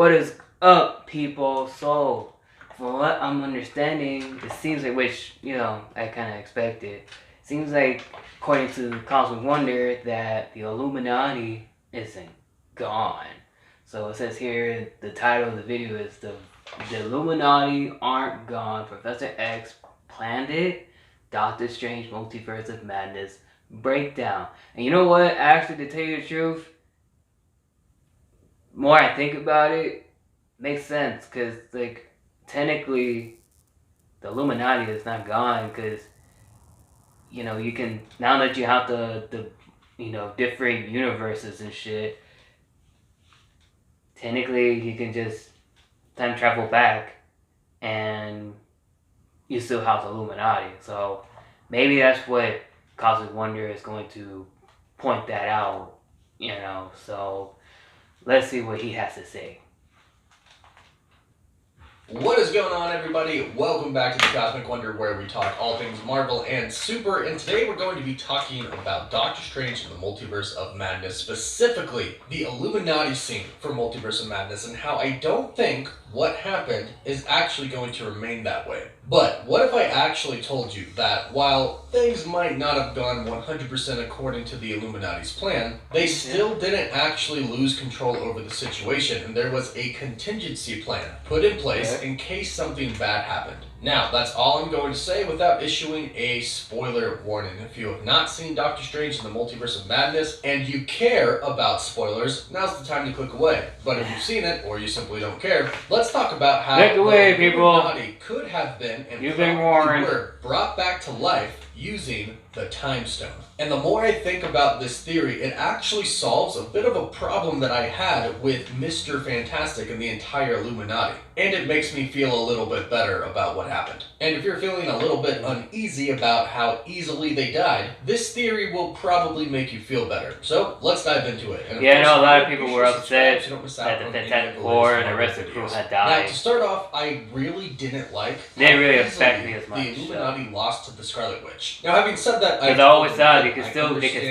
What is up, people? So, from what I'm understanding, it seems like, which, I kind of expected. Seems like, according to Cosmic Wonder, that the Illuminati isn't gone. So it says here, the title of the video is the Illuminati aren't gone. Professor X planned it. Doctor Strange Multiverse of Madness breakdown. And you know what? Actually, to tell you the truth, more I think about it, makes sense, because, like, technically, the Illuminati is not gone, because, you can, now that you have the different universes and shit, technically, you can just time travel back, and you still have the Illuminati, so maybe that's what Cosmic Wonder is going to point that out, so let's see what he has to say. What is going on, everybody? Welcome back to the Cosmic Wonder, where we talk all things Marvel and Super, and today we're going to be talking about Doctor Strange and the Multiverse of Madness, specifically the Illuminati scene for Multiverse of Madness, and how I don't think what happened is actually going to remain that way. But what if I actually told you that while things might not have gone 100% according to the Illuminati's plan, they still didn't actually lose control over the situation, and there was a contingency plan put in place in case something bad happened. Now, that's all I'm going to say without issuing a spoiler warning. If you have not seen Doctor Strange in the Multiverse of Madness and you care about spoilers, now's the time to click away. But if you've seen it or you simply don't care, let's talk about how click away, the Illuminati could have been and probably were brought back to life using the Time Stone. And the more I think about this theory, it actually solves a bit of a problem that I had with Mr. Fantastic and the entire Illuminati. And it makes me feel a little bit better about what happened. And if you're feeling a little bit uneasy about how easily they died, this theory will probably make you feel better. So let's dive into it. And I know a lot of people were upset that the Fantastic Four and the rest of the crew had died. Now, to start off, I really didn't like they didn't really affect me as much. The Illuminati lost to the Scarlet Witch. Now, having said that, I always thought they can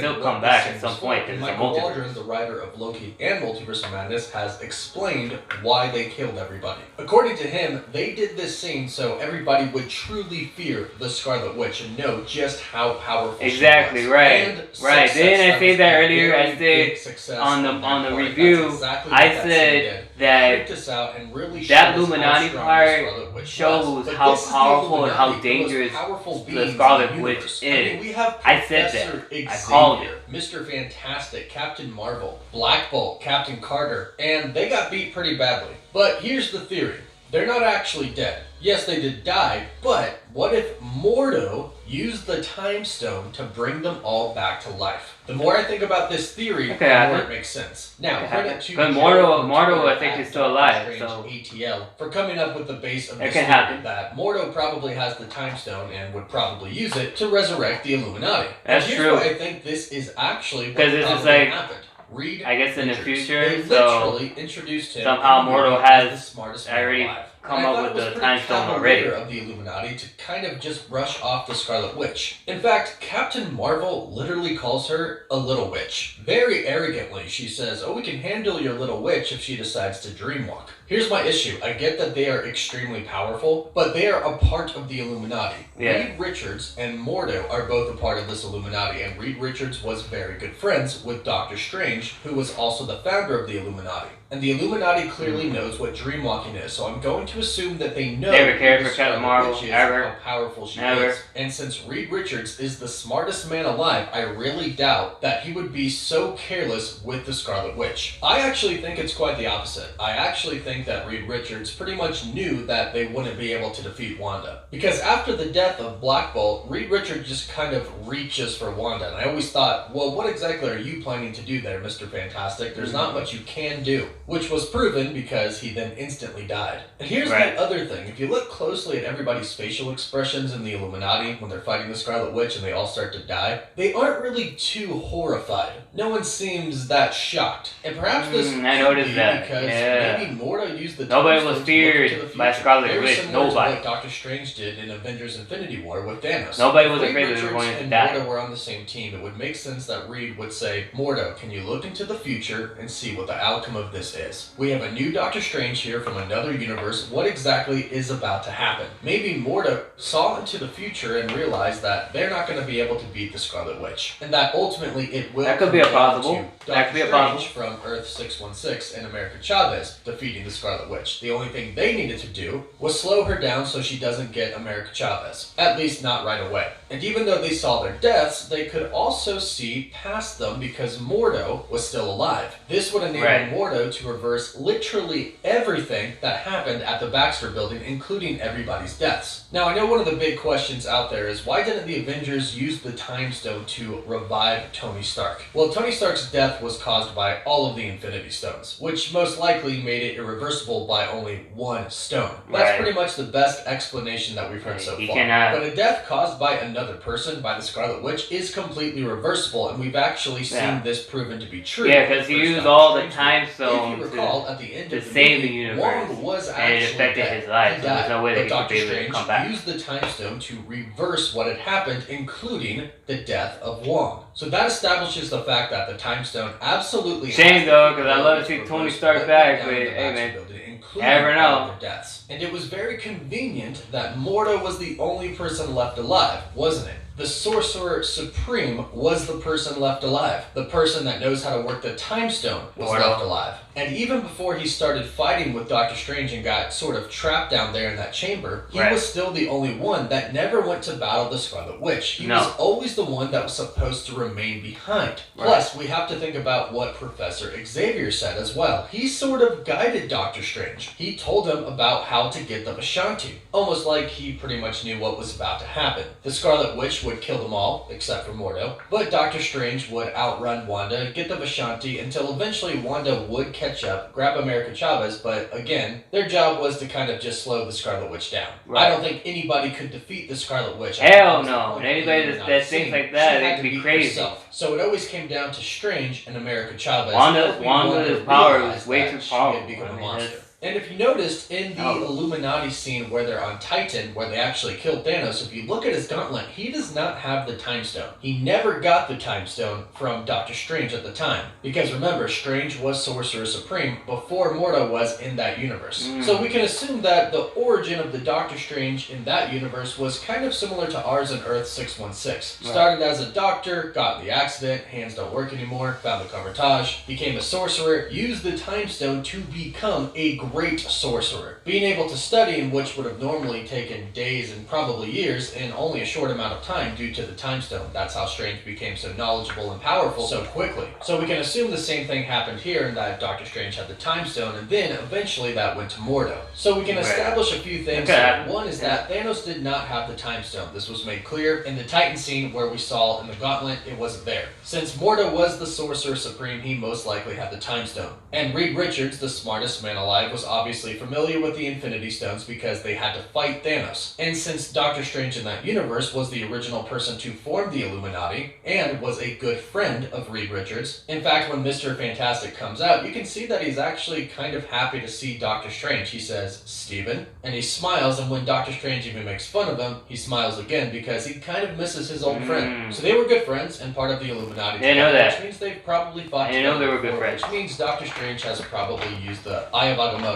still come back at some point because it's a multiverse. Waldron, the writer of Loki and Multiverse of Madness, has explained why they killed everybody. According to him, they did this scene so everybody would truly fear the Scarlet Witch and know just how powerful she was. Right. Didn't I say that earlier? I said on the review, exactly I said that that Illuminati part shows how powerful and how dangerous the Scarlet Witch is. I said that. I called it. Mr. Fantastic, Captain Marvel, Black Bolt, Captain Carter, and they got beat pretty badly. But here's the theory. They're not actually dead. Yes, they did die, but what if Mordo used the Time Stone to bring them all back to life? The more I think about this theory, the more it makes sense. Now, credit to Mordo, I think, is still alive. So ATL for coming up with the base of this theory that Mordo probably has the Time Stone and would probably use it to resurrect the Illuminati. That's true. Why I think this is actually what probably happened. I guess in the future, so introduced him somehow Mordo has already come up with the Time Stone already. Of the Illuminati to kind of just brush off the Scarlet Witch. In fact, Captain Marvel literally calls her a little witch. Very arrogantly, she says, "Oh, we can handle your little witch if she decides to dreamwalk." Here's my issue. I get that they are extremely powerful, but they are a part of the Illuminati. Reed Richards and Mordo are both a part of this Illuminati, and Reed Richards was very good friends with Doctor Strange, who was also the founder of the Illuminati. And the Illuminati clearly knows what dreamwalking is, so I'm going to assume that they know never cared for Captain Marvel, how powerful she is. And since Reed Richards is the smartest man alive, I really doubt that he would be so careless with the Scarlet Witch. I actually think it's quite the opposite. I actually think that Reed Richards pretty much knew that they wouldn't be able to defeat Wanda. Because after the death of Black Bolt, Reed Richards just kind of reaches for Wanda. And I always thought, well, what exactly are you planning to do there, Mr. Fantastic? There's not much you can do. Which was proven because he then instantly died. And here's the other thing. If you look closely at everybody's facial expressions in the Illuminati when they're fighting the Scarlet Witch and they all start to die, they aren't really too horrified. No one seems that shocked. And perhaps this I noticed that. Because maybe Mordo used the nobody was feared by Scarlet Witch. Nobody. What Doctor Strange did in Avengers Infinity War with Thanos. Nobody was afraid that they were going to die. Mordo were on the same team. It would make sense that Reed would say, "Mordo, can you look into the future and see what the outcome of this is. We have a new Doctor Strange here from another universe. What exactly is about to happen? Maybe Mordo saw into the future and realized that they're not going to be able to beat the Scarlet Witch, and that ultimately it will. That could be a possible. That could be a possible. From Earth 616 and America Chavez defeating the Scarlet Witch. The only thing they needed to do was slow her down so she doesn't get America Chavez. At least not right away. And even though they saw their deaths, they could also see past them because Mordo was still alive. This would enable Mordo to reverse literally everything that happened at the Baxter Building, including everybody's deaths. Now, I know one of the big questions out there is, why didn't the Avengers use the Time Stone to revive Tony Stark? Well, Tony Stark's death was caused by all of the Infinity Stones, which most likely made it irreversible by only one stone. That's pretty much the best explanation that we've heard so far. But a death caused by another person, by the Scarlet Witch, is completely reversible, and we've actually seen this proven to be true. Yeah, because he used all the Time Stones if you recall, at the end to of the save movie, the universe, Wong was and it affected his life, so there's no way that he could be able to come back. Used the Time Stone to reverse what had happened, including the death of Wong. So that establishes the fact that the Time Stone absolutely. Shame though, because I love to see Tony Stark back, but hey man, never know. Deaths. And it was very convenient that Mordo was the only person left alive, wasn't it? The Sorcerer Supreme was the person left alive. The person that knows how to work the Time Stone was left alive. And even before he started fighting with Doctor Strange and got sort of trapped down there in that chamber, he was still the only one that never went to battle the Scarlet Witch. He was always the one that was supposed to remain behind. Plus, we have to think about what Professor Xavier said as well. He sort of guided Doctor Strange. He told him about how to get the Vishanti. Almost like he pretty much knew what was about to happen. The Scarlet Witch would kill them all, except for Mordo. But Doctor Strange would outrun Wanda, get the Vishanti, until eventually Wanda would catch up, grab America Chavez, but again, their job was to kind of just slow the Scarlet Witch down. I don't think anybody could defeat the Scarlet Witch. Hell no. And anybody that thinks like that, they'd be crazy. Herself. So it always came down to Strange and America Chavez. Wanda's power was way too powerful. And if you noticed in the Illuminati scene where they're on Titan, where they actually killed Thanos, if you look at his gauntlet, he does not have the Time Stone. He never got the Time Stone from Doctor Strange at the time. Because remember, Strange was Sorcerer Supreme before Mordo was in that universe. So we can assume that the origin of the Doctor Strange in that universe was kind of similar to ours in Earth 616. Started as a doctor, got in the accident, hands don't work anymore, found the Covertage, became a sorcerer, used the Time Stone to become a great sorcerer. Being able to study in which would have normally taken days and probably years in only a short amount of time due to the Time Stone. That's how Strange became so knowledgeable and powerful so quickly. So we can assume the same thing happened here in that Doctor Strange had the Time Stone and then eventually that went to Mordo. So we can establish a few things here. One is that Thanos did not have the Time Stone. This was made clear in the Titan scene where we saw in the Gauntlet it wasn't there. Since Mordo was the Sorcerer Supreme, he most likely had the Time Stone. And Reed Richards, the smartest man alive, was obviously familiar with the Infinity Stones because they had to fight Thanos. And since Doctor Strange in that universe was the original person to form the Illuminati and was a good friend of Reed Richards, in fact, when Mr. Fantastic comes out, you can see that he's actually kind of happy to see Doctor Strange. He says, "Steven," and he smiles, and when Doctor Strange even makes fun of him, he smiles again because he kind of misses his old friend. So they were good friends and part of the Illuminati together, which means they've probably fought together. I know they were good friends. Which means Doctor Strange has probably used the Eye of Agamotto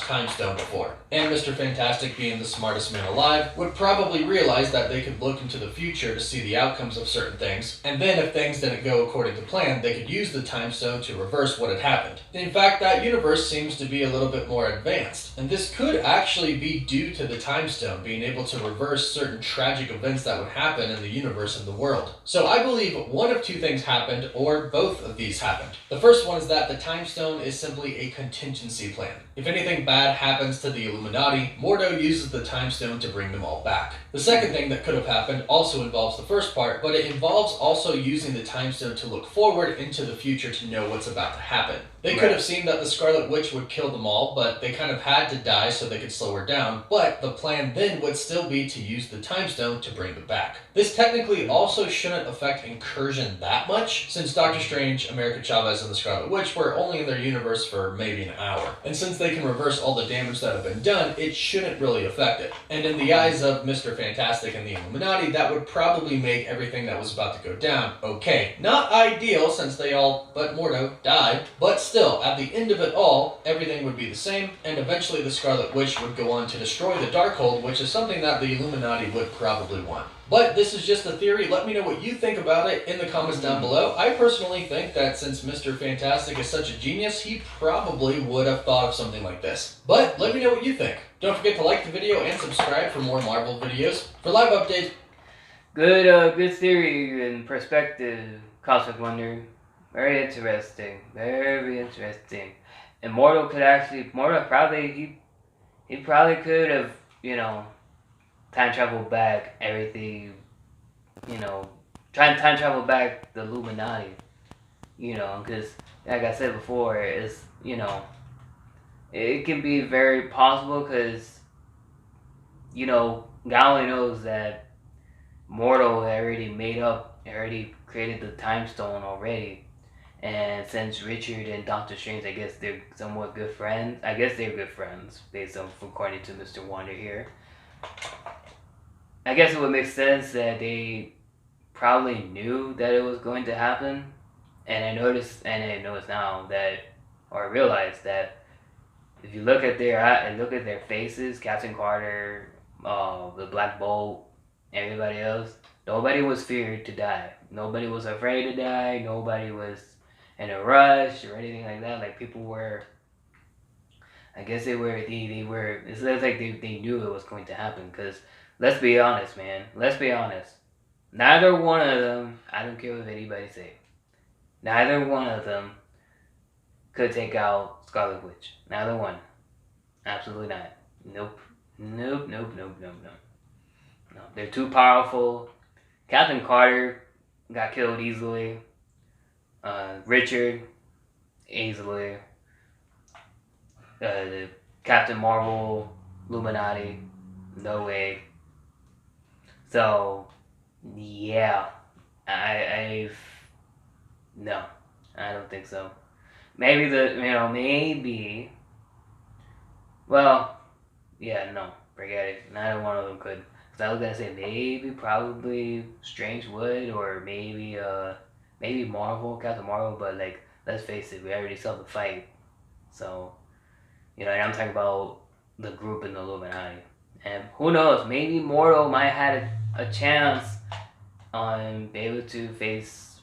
/ Time Stone before. And Mr. Fantastic, being the smartest man alive, would probably realize that they could look into the future to see the outcomes of certain things, and then if things didn't go according to plan, they could use the Time Stone to reverse what had happened. In fact, that universe seems to be a little bit more advanced, and this could actually be due to the Time Stone being able to reverse certain tragic events that would happen in the universe and the world. So I believe one of two things happened, or both of these happened. The first one is that the Time Stone is simply a contingency plan. If anything bad happens to the Illuminati, Mordo uses the Time Stone to bring them all back. The second thing that could have happened also involves the first part, but it involves also using the Time Stone to look forward into the future to know what's about to happen. They could have seen that the Scarlet Witch would kill them all, but they kind of had to die so they could slow her down, but the plan then would still be to use the Time Stone to bring them back. This technically also shouldn't affect Incursion that much, since Doctor Strange, America Chavez, and the Scarlet Witch were only in their universe for maybe an hour. And since they can reverse all the damage that have been done, it shouldn't really affect it. And in the eyes of Mr. Fantastic and the Illuminati, that would probably make everything that was about to go down okay. Not ideal, since they all, but Mordo, died, but still, at the end of it all, everything would be the same, and eventually the Scarlet Witch would go on to destroy the Darkhold, which is something that the Illuminati would probably want. But this is just a theory. Let me know what you think about it in the comments down below. I personally think that since Mr. Fantastic is such a genius, he probably would have thought of something like this. But let me know what you think. Don't forget to like the video and subscribe for more Marvel videos. For live updates. Good theory and perspective, Cosmic Wonder. Very interesting. Very interesting. And Mortal probably he probably could have, time travel back everything, trying to time travel back the Illuminati, because like I said before, it's, it can be very possible because, God only knows that Mortal already created the Time Stone already. And since Richard and Doctor Strange, I guess they're somewhat good friends. I guess they're good friends, based on according to Mr. Wonder here. I guess it would make sense that they probably knew that it was going to happen. And I noticed now that, or I realized that, if you look at their faces, Captain Carter, the Black Bolt, everybody else, nobody was feared to die. Nobody was afraid to die. Nobody was in a rush or anything like that. Like, people were, I guess they were, it's like they knew it was going to happen. Because, let's be honest, man. Let's be honest. Neither one of them, I don't care what anybody say, neither one of them could take out Scarlet Witch. Neither one. Absolutely not. Nope. Nope. No. They're too powerful. Captain Carter got killed easily. Richard, easily. The Captain Marvel, Illuminati, no way. So, yeah, no, I don't think so. Maybe, well, yeah, no, forget it. Neither one of them could. Cause I was gonna say probably Strange would, or maybe Captain Marvel, but like, let's face it, we already saw the fight. So, and I'm talking about the group in the Illuminati. And who knows, maybe Mortal might have had a chance on be able to face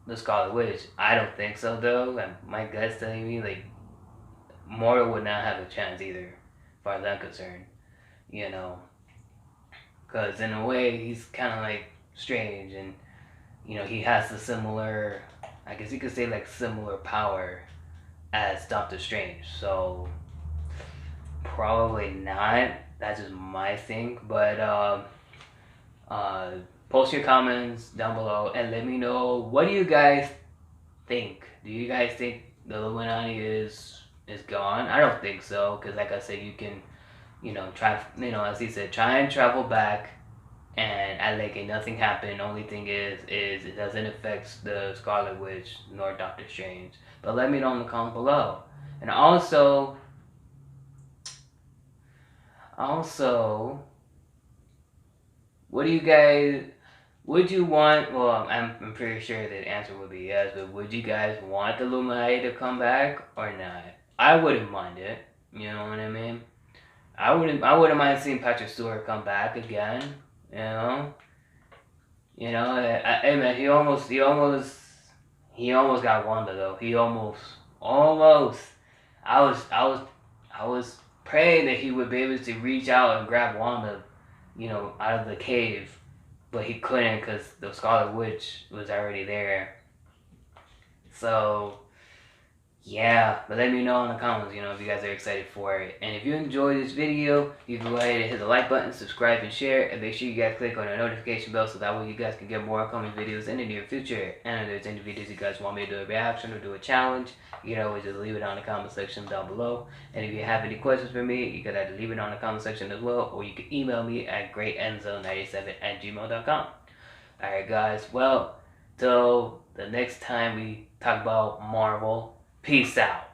the Scarlet Witch. I don't think so, though. My gut's telling me, like, Mortal would not have a chance either, as far as I'm concerned. Because in a way, he's kind of like Strange, and he has the similar, I guess you could say, like, similar power as Doctor Strange. So probably not. That's just my thing. But post your comments down below and let me know, what do you guys think? Do you guys think the Illuminati is gone? I don't think so, because like I said, you can try, as he said, try and travel back and act like nothing happened. Only thing is it doesn't affect the Scarlet Witch nor Doctor Strange. But let me know in the comments below. And also, what do you guys, would you want, well, I'm pretty sure the answer would be yes, but would you guys want the Illuminati to come back or not? I wouldn't mind it, you know what I mean? I wouldn't mind seeing Patrick Stewart come back again, hey man, he almost got Wanda though. He almost. I was praying that he would be able to reach out and grab Wanda, out of the cave, but he couldn't because the Scarlet Witch was already there. So, yeah, but let me know in the comments, if you guys are excited for it. And if you enjoyed this video, you can go ahead and hit the like button, subscribe, and share. And make sure you guys click on the notification bell so that way you guys can get more upcoming videos in the near future. And if there's any videos you guys want me to do a reaction or do a challenge, you can always just leave it on the comment section down below. And if you have any questions for me, you can either leave it on the comment section as well, or you can email me at greatenzo97@gmail.com. Alright guys, well, till the next time we talk about Marvel, peace out.